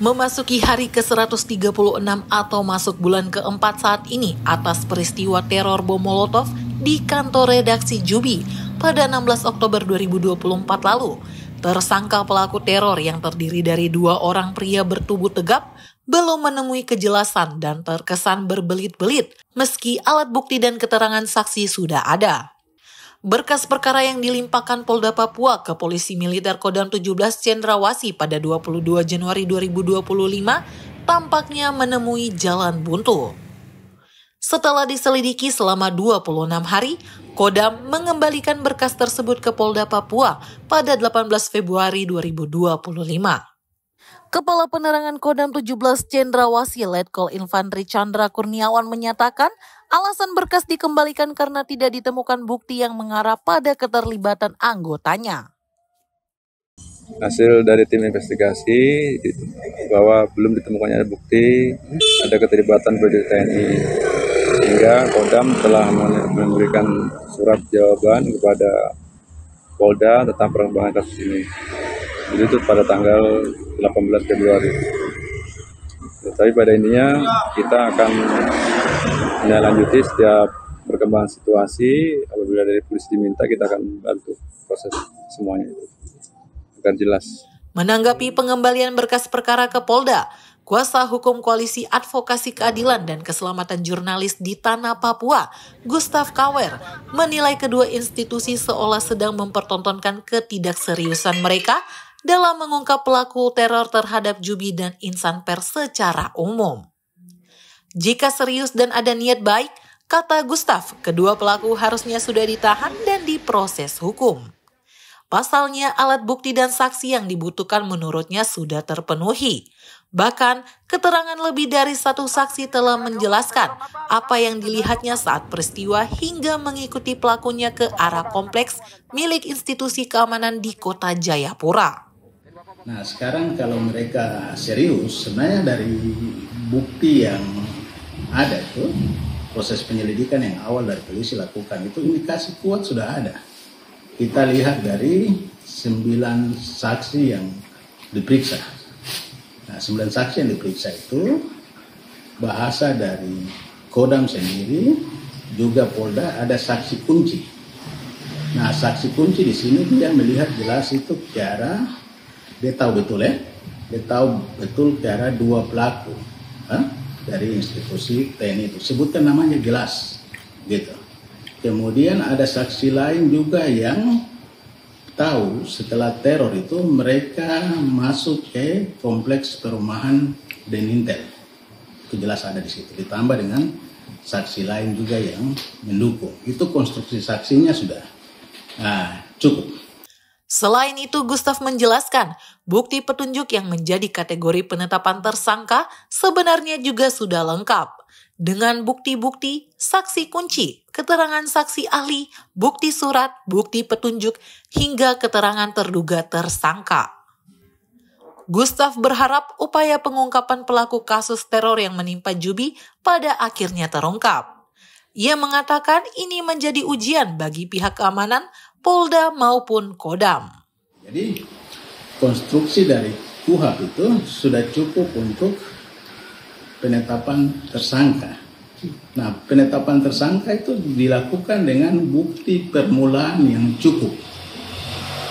Memasuki hari ke-136 atau masuk bulan keempat saat ini atas peristiwa teror bom Molotov di kantor redaksi Jubi pada 16 Oktober 2024 lalu. Tersangka pelaku teror yang terdiri dari 2 orang pria bertubuh tegap belum menemui kejelasan dan terkesan berbelit-belit meski alat bukti dan keterangan saksi sudah ada. Berkas perkara yang dilimpahkan Polda Papua ke Polisi Militer Kodam 17 Cendrawasih pada 22 Januari 2025 tampaknya menemui jalan buntu. Setelah diselidiki selama 26 hari, Kodam mengembalikan berkas tersebut ke Polda Papua pada 18 Februari 2025. Kepala Penerangan Kodam 17 Cendrawasih Letkol Infantri Chandra Kurniawan menyatakan alasan berkas dikembalikan karena tidak ditemukan bukti yang mengarah pada keterlibatan anggotanya. Hasil dari tim investigasi bahwa belum ditemukannya bukti ada keterlibatan prajurit TNI, sehingga Kodam telah memberikan surat jawaban kepada Polda tentang pengembangan kasus ini. Jadi itu pada tanggal 18 Februari. Tapi pada intinya kita akan menindaklanjuti setiap perkembangan situasi. Apabila dari polisi diminta, kita akan bantu proses semuanya itu agar jelas. Menanggapi pengembalian berkas perkara ke Polda, Kuasa Hukum Koalisi Advokasi Keadilan dan Keselamatan Jurnalis di Tanah Papua, Gustaf Kawer, menilai kedua institusi seolah sedang mempertontonkan ketidakseriusan mereka dalam mengungkap pelaku teror terhadap Jubi dan insan pers secara umum. Jika serius dan ada niat baik, kata Gustaf, kedua pelaku harusnya sudah ditahan dan diproses hukum. Pasalnya, alat bukti dan saksi yang dibutuhkan menurutnya sudah terpenuhi. Bahkan, keterangan lebih dari satu saksi telah menjelaskan apa yang dilihatnya saat peristiwa hingga mengikuti pelakunya ke arah kompleks milik institusi keamanan di Kota Jayapura. Nah, sekarang kalau mereka serius, sebenarnya dari bukti yang ada itu, proses penyelidikan yang awal dari polisi lakukan, itu indikasi kuat sudah ada. Kita lihat dari 9 saksi yang diperiksa. Nah, 9 saksi yang diperiksa itu bahasa dari Kodam sendiri, juga Polda ada saksi kunci. Nah, saksi kunci di sini dia melihat jelas itu cara, dia tahu betul dia tahu betul cara 2 pelaku dari institusi TNI itu. Sebutkan namanya jelas, gitu. Kemudian ada saksi lain juga yang tahu setelah teror itu mereka masuk ke kompleks perumahan Denintel. Itu jelas ada di situ. Ditambah dengan saksi lain juga yang mendukung. Itu konstruksi saksinya sudah cukup. Selain itu, Gustaf menjelaskan, bukti petunjuk yang menjadi kategori penetapan tersangka sebenarnya juga sudah lengkap. Dengan bukti-bukti, saksi kunci, keterangan saksi ahli, bukti surat, bukti petunjuk, hingga keterangan terduga tersangka. Gustaf berharap upaya pengungkapan pelaku kasus teror yang menimpa Jubi pada akhirnya terungkap. Ia mengatakan ini menjadi ujian bagi pihak keamanan, Polda maupun Kodam. Jadi konstruksi dari KUHP itu sudah cukup untuk penetapan tersangka. Nah, penetapan tersangka itu dilakukan dengan bukti permulaan yang cukup.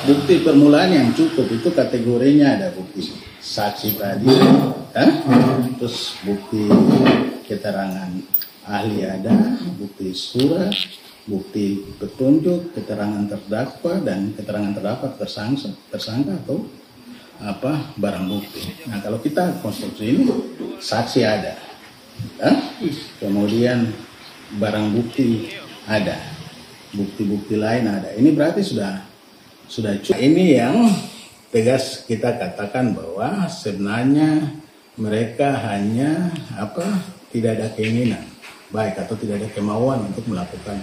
Bukti permulaan yang cukup itu kategorinya ada bukti saksi prajurit, terus bukti keterangan ahli ada, bukti surat, bukti petunjuk, keterangan terdakwa dan keterangan terdakwa tersangka atau barang bukti. Nah, kalau kita konstruksi ini saksi ada, kemudian barang bukti ada, bukti-bukti lain ada. Ini berarti sudah cukup. Ini yang tegas kita katakan bahwa sebenarnya mereka hanya tidak ada keinginan baik atau tidak ada kemauan untuk melakukan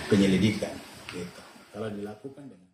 penyelidikan. Gitu. Kalau dilakukan dengan